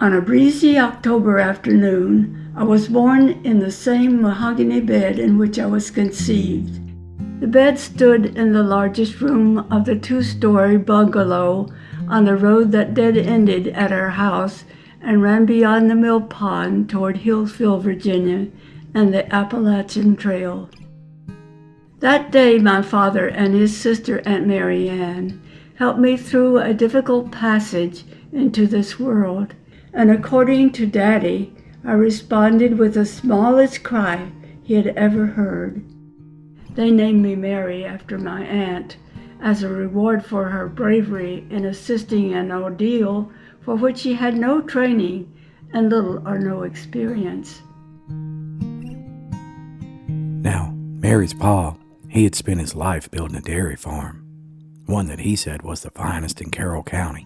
On a breezy October afternoon, I was born in the same mahogany bed in which I was conceived. The bed stood in the largest room of the two-story bungalow on the road that dead-ended at our house and ran beyond the mill pond toward Hillsville, Virginia, and the Appalachian Trail. That day, my father and his sister, Aunt Mary Ann, helped me through a difficult passage into this world. And according to Daddy, I responded with the smallest cry he had ever heard. They named me Mary after my aunt, as a reward for her bravery in assisting an ordeal for which she had no training and little or no experience. Now, Mary's pa, he had spent his life building a dairy farm, one that he said was the finest in Carroll County.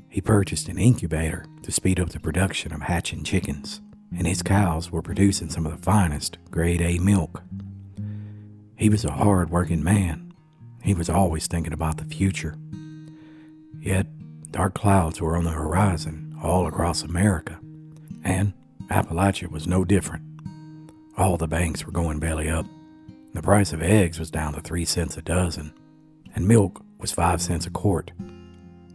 He purchased an incubator to speed up the production of hatching chickens, and his cows were producing some of the finest grade A milk. He was a hard-working man. He was always thinking about the future. Yet, dark clouds were on the horizon all across America, and Appalachia was no different. All the banks were going belly up. The price of eggs was down to 3 cents a dozen, and milk was 5 cents a quart.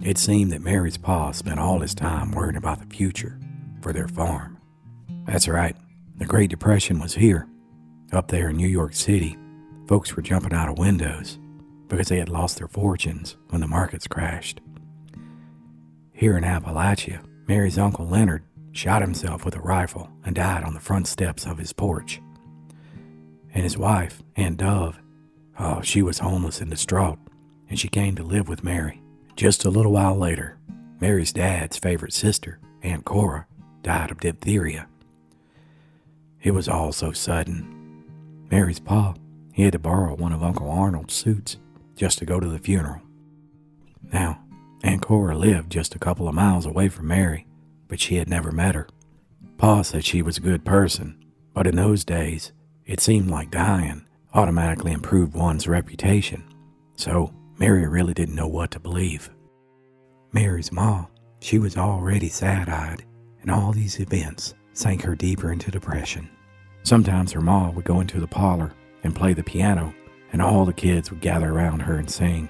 It seemed that Mary's pa spent all his time worrying about the future for their farm. That's right, the Great Depression was here. Up there in New York City, folks were jumping out of windows because they had lost their fortunes when the markets crashed. Here in Appalachia, Mary's Uncle Leonard shot himself with a rifle and died on the front steps of his porch. And his wife, Aunt Dove, she was homeless and distraught, and she came to live with Mary. Just a little while later, Mary's dad's favorite sister, Aunt Cora, died of diphtheria. It was all so sudden. Mary's pa, he had to borrow one of Uncle Arnold's suits just to go to the funeral. Now, Aunt Cora lived just a couple of miles away from Mary, but she had never met her. Pa said she was a good person, but in those days, it seemed like dying automatically improved one's reputation. So, Mary really didn't know what to believe. Mary's ma, she was already sad-eyed, and all these events sank her deeper into depression. Sometimes her ma would go into the parlor and play the piano, and all the kids would gather around her and sing.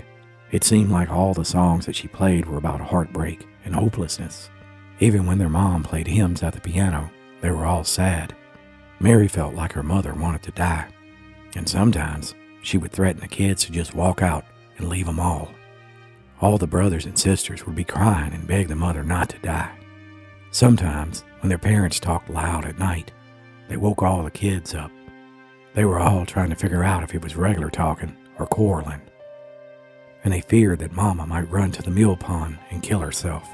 It seemed like all the songs that she played were about heartbreak and hopelessness. Even when their mom played hymns at the piano, they were all sad. Mary felt like her mother wanted to die, and sometimes she would threaten the kids to just walk out and leave them all. All the brothers and sisters would be crying and beg the mother not to die. Sometimes, when their parents talked loud at night, they woke all the kids up. They were all trying to figure out if it was regular talking or quarreling, and they feared that Mama might run to the mill pond and kill herself.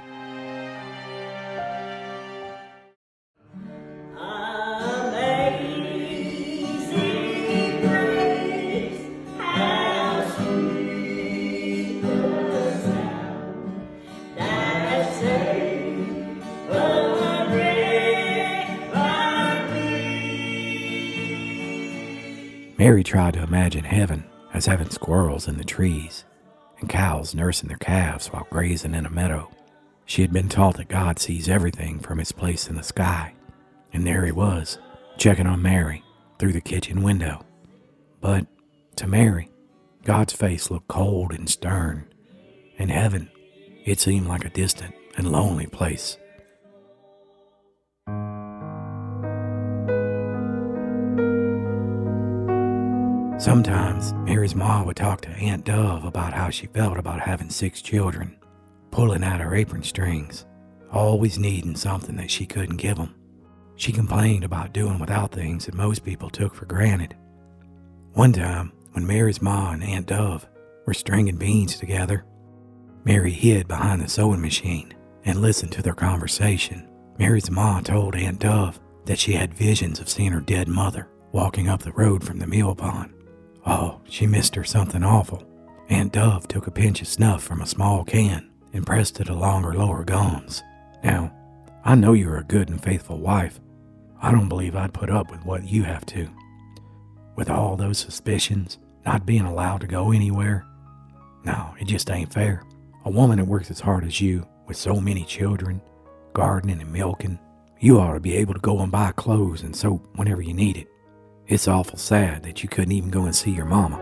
Mary tried to imagine heaven as having squirrels in the trees and cows nursing their calves while grazing in a meadow. She had been taught that God sees everything from his place in the sky, and there he was, checking on Mary through the kitchen window. But to Mary, God's face looked cold and stern, and heaven, it seemed like a distant and lonely place. Sometimes, Mary's ma would talk to Aunt Dove about how she felt about having 6 children, pulling at her apron strings, always needing something that she couldn't give them. She complained about doing without things that most people took for granted. One time, when Mary's ma and Aunt Dove were stringing beans together, Mary hid behind the sewing machine and listened to their conversation. Mary's ma told Aunt Dove that she had visions of seeing her dead mother walking up the road from the mill pond. Oh, she missed her something awful. Aunt Dove took a pinch of snuff from a small can and pressed it along her lower gums. Now, I know you're a good and faithful wife. I don't believe I'd put up with what you have to. With all those suspicions, not being allowed to go anywhere. No, it just ain't fair. A woman that works as hard as you, with so many children, gardening and milking. You ought to be able to go and buy clothes and soap whenever you need it. It's awful sad that you couldn't even go and see your mama."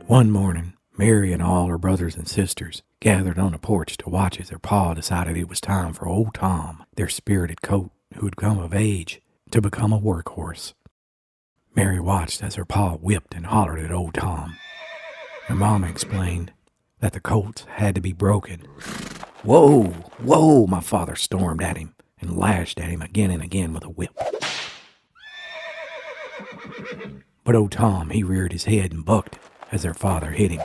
One morning, Mary and all her brothers and sisters gathered on the porch to watch as their pa decided it was time for old Tom, their spirited colt who had come of age, to become a workhorse. Mary watched as her pa whipped and hollered at old Tom. Her mama explained that the colts had to be broken. "Whoa, whoa," my father stormed at him and lashed at him again and again with a whip. But old Tom, he reared his head and bucked as their father hit him.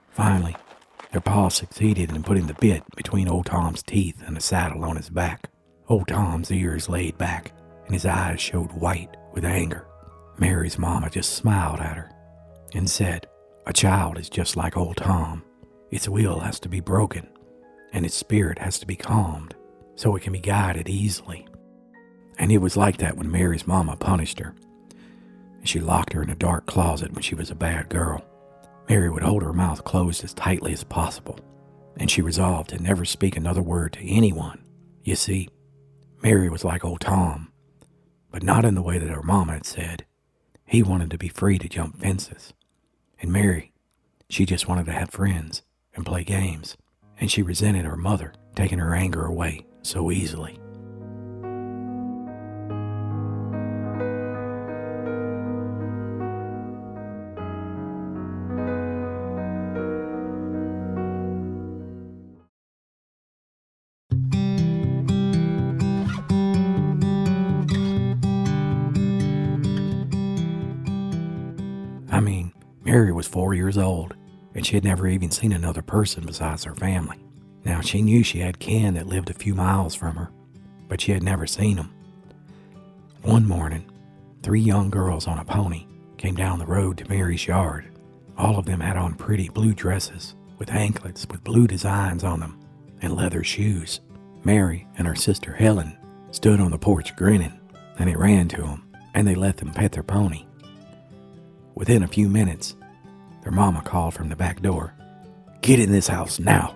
Finally, their pa succeeded in putting the bit between old Tom's teeth and the saddle on his back. Old Tom's ears laid back, and his eyes showed white with anger. Mary's mama just smiled at her and said, "A child is just like old Tom. Its will has to be broken, and its spirit has to be calmed, so it can be guided easily." And it was like that when Mary's mama punished her. She locked her in a dark closet when she was a bad girl. Mary would hold her mouth closed as tightly as possible, and she resolved to never speak another word to anyone. You see, Mary was like old Tom, but not in the way that her mama had said. He wanted to be free to jump fences. And Mary, she just wanted to have friends and play games, and she resented her mother taking her anger away so easily. Mary was 4 years old, and she had never even seen another person besides her family. Now, she knew she had kin that lived a few miles from her, but she had never seen them. One morning, 3 young girls on a pony came down the road to Mary's yard. All of them had on pretty blue dresses with anklets with blue designs on them and leather shoes. Mary and her sister Helen stood on the porch grinning, and they ran to them, and they let them pet their pony. Within a few minutes, their mama called from the back door, "Get in this house now."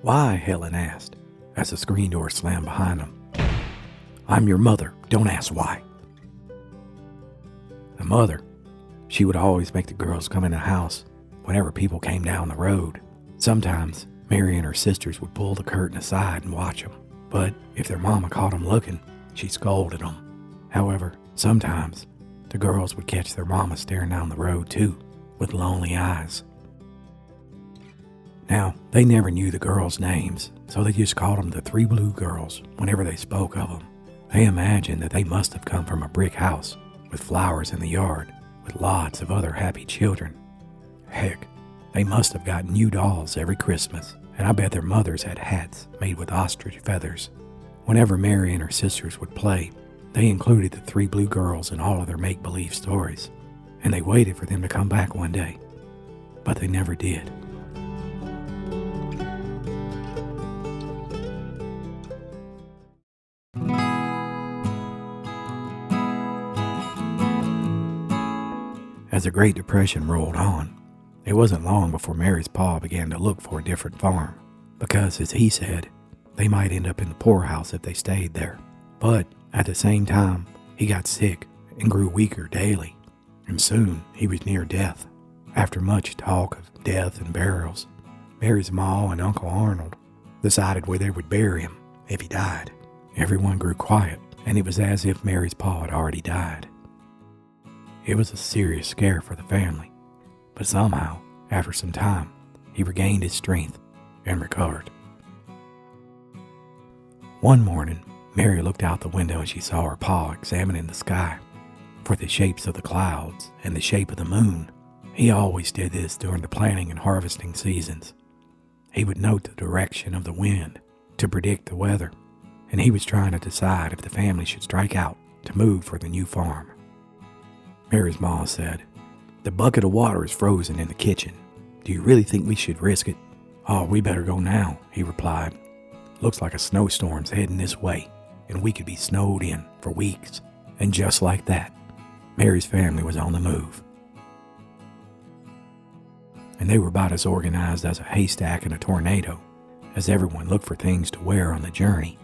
"Why?" Helen asked, as the screen door slammed behind them. "I'm your mother. Don't ask why." The mother, she would always make the girls come in the house whenever people came down the road. Sometimes Mary and her sisters would pull the curtain aside and watch them, but if their mama caught them looking, she scolded them. However, sometimes the girls would catch their mama staring down the road too, with lonely eyes. Now, they never knew the girls' names, so they just called them the 3 Blue Girls whenever they spoke of them. They imagined that they must have come from a brick house with flowers in the yard, with lots of other happy children. Heck, they must have gotten new dolls every Christmas, and I bet their mothers had hats made with ostrich feathers. Whenever Mary and her sisters would play, they included the 3 Blue Girls in all of their make-believe stories, and they waited for them to come back one day, but they never did. As the Great Depression rolled on, it wasn't long before Mary's pa began to look for a different farm, because, as he said, they might end up in the poorhouse if they stayed there. But at the same time, he got sick and grew weaker daily, and soon he was near death. After much talk of death and burials, Mary's ma and Uncle Arnold decided where they would bury him if he died. Everyone grew quiet, and it was as if Mary's pa had already died. It was a serious scare for the family, but somehow, after some time, he regained his strength and recovered. One morning, Mary looked out the window and she saw her pa examining the sky for the shapes of the clouds and the shape of the moon. He always did this during the planting and harvesting seasons. He would note the direction of the wind to predict the weather, and he was trying to decide if the family should strike out to move for the new farm. Mary's ma said, "The bucket of water is frozen in the kitchen. Do you really think we should risk it?" "Oh, we better go now," he replied. Looks like a snowstorm's heading this way, and we could be snowed in for weeks. And just like that, Mary's family was on the move. And they were about as organized as a haystack in a tornado, as everyone looked for things to wear on the journey.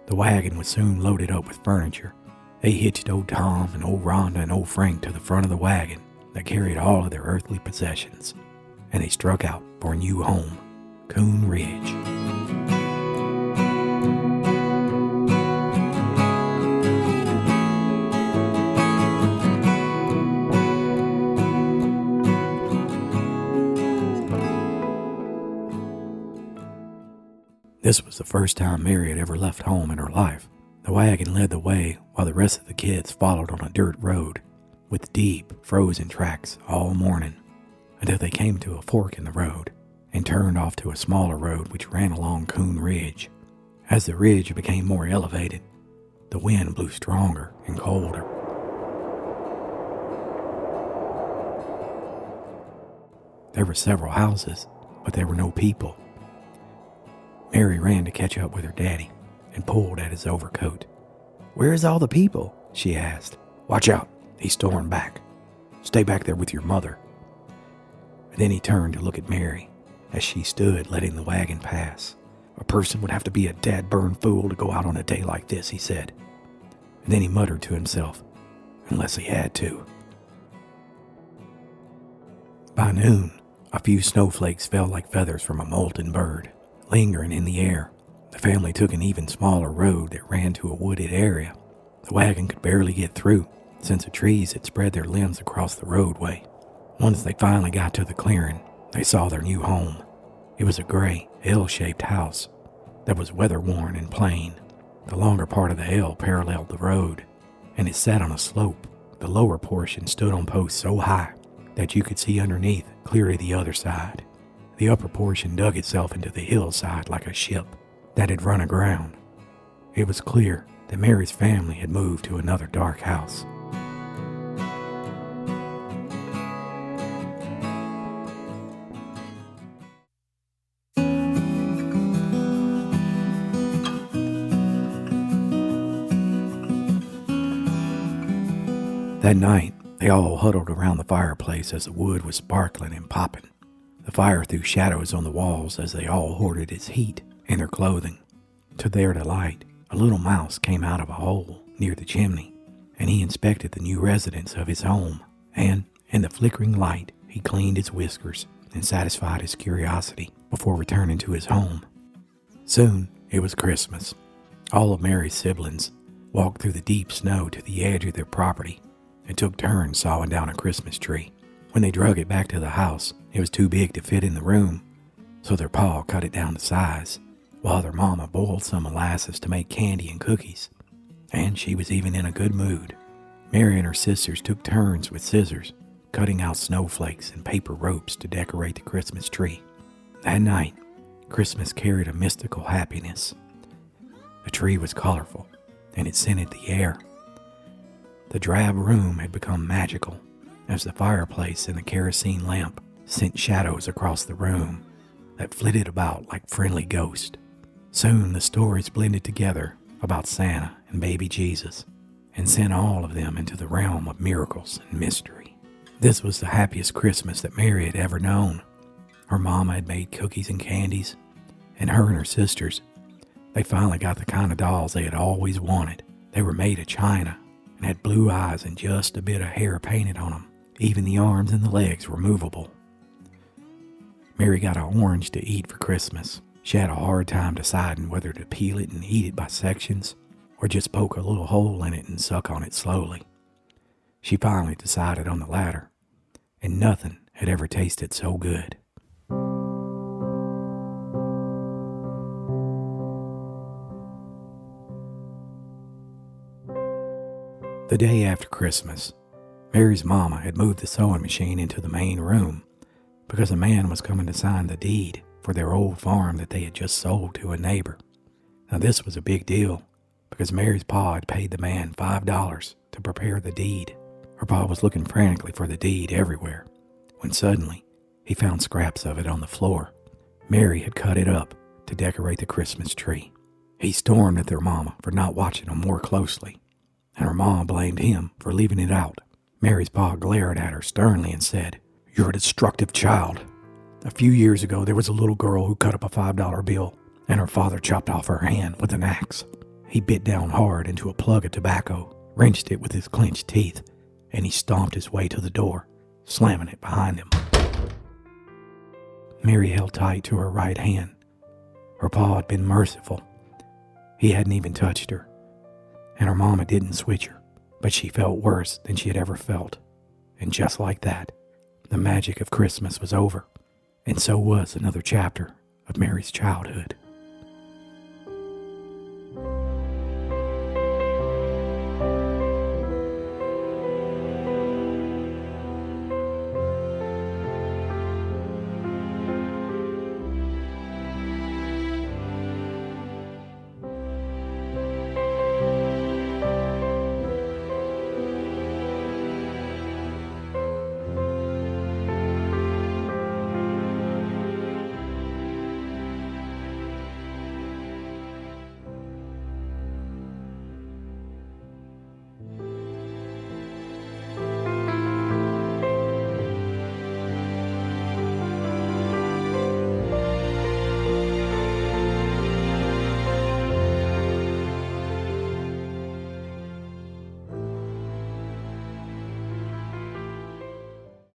The wagon was soon loaded up with furniture. They hitched old Tom and old Rhonda and old Frank to the front of the wagon that carried all of their earthly possessions, and they struck out for a new home, Coon Ridge. This was the first time Mary had ever left home in her life. The wagon led the way while the rest of the kids followed on a dirt road with deep, frozen tracks all morning until they came to a fork in the road and turned off to a smaller road which ran along Coon Ridge. As the ridge became more elevated, the wind blew stronger and colder. There were several houses, but there were no people. Mary ran to catch up with her daddy and pulled at his overcoat. "Where's all the people?" she asked. "Watch out," he stormed back. "Stay back there with your mother." And then he turned to look at Mary as she stood letting the wagon pass. "A person would have to be a dad-burned fool to go out on a day like this," he said. And then he muttered to himself, "Unless he had to." By noon, a few snowflakes fell like feathers from a molten bird, lingering in the air. The family took an even smaller road that ran to a wooded area. The wagon could barely get through, since the trees had spread their limbs across the roadway. Once they finally got to the clearing, they saw their new home. It was a gray, L-shaped house that was weather-worn and plain. The longer part of the L paralleled the road, and it sat on a slope. The lower portion stood on posts so high that you could see underneath clear to the other side. The upper portion dug itself into the hillside like a ship that had run aground. It was clear that Mary's family had moved to another dark house. That night, they all huddled around the fireplace as the wood was sparkling and popping. The fire threw shadows on the walls as they all hoarded its heat in their clothing. To their delight, a little mouse came out of a hole near the chimney, and he inspected the new residence of his home, and, in the flickering light, he cleaned his whiskers and satisfied his curiosity before returning to his home. Soon, it was Christmas. All of Mary's siblings walked through the deep snow to the edge of their property and took turns sawing down a Christmas tree. When they drug it back to the house, it was too big to fit in the room, so their pa cut it down to size, while their mama boiled some molasses to make candy and cookies. And she was even in a good mood. Mary and her sisters took turns with scissors, cutting out snowflakes and paper ropes to decorate the Christmas tree. That night, Christmas carried a mystical happiness. The tree was colorful, and it scented the air. The drab room had become magical, as the fireplace and the kerosene lamp sent shadows across the room that flitted about like friendly ghosts. Soon the stories blended together about Santa and baby Jesus and sent all of them into the realm of miracles and mystery. This was the happiest Christmas that Mary had ever known. Her mama had made cookies and candies, and her and her sisters, they finally got the kind of dolls they had always wanted. They were made of china and had blue eyes and just a bit of hair painted on them. Even the arms and the legs were movable. Mary got an orange to eat for Christmas. She had a hard time deciding whether to peel it and eat it by sections or just poke a little hole in it and suck on it slowly. She finally decided on the latter, and nothing had ever tasted so good. The day after Christmas, Mary's mama had moved the sewing machine into the main room because a man was coming to sign the deed for their old farm that they had just sold to a neighbor. Now this was a big deal because Mary's pa had paid the man $5 to prepare the deed. Her pa was looking frantically for the deed everywhere when suddenly he found scraps of it on the floor. Mary had cut it up, to decorate the Christmas tree. He stormed at their mama for not watching them more closely, and her mom blamed him for leaving it out. Mary's pa glared at her sternly and said, "You're a destructive child. A few years ago, there was a little girl who cut up a $5 bill, and her father chopped off her hand with an axe. He bit down hard into a plug of tobacco, wrenched it with his clenched teeth, and he stomped his way to the door, slamming it behind him." Mary held tight to her right hand. Her pa had been merciful. He hadn't even touched her, and her mama didn't switch her, but she felt worse than she had ever felt. And just like that, the magic of Christmas was over, and so was another chapter of Mary's childhood.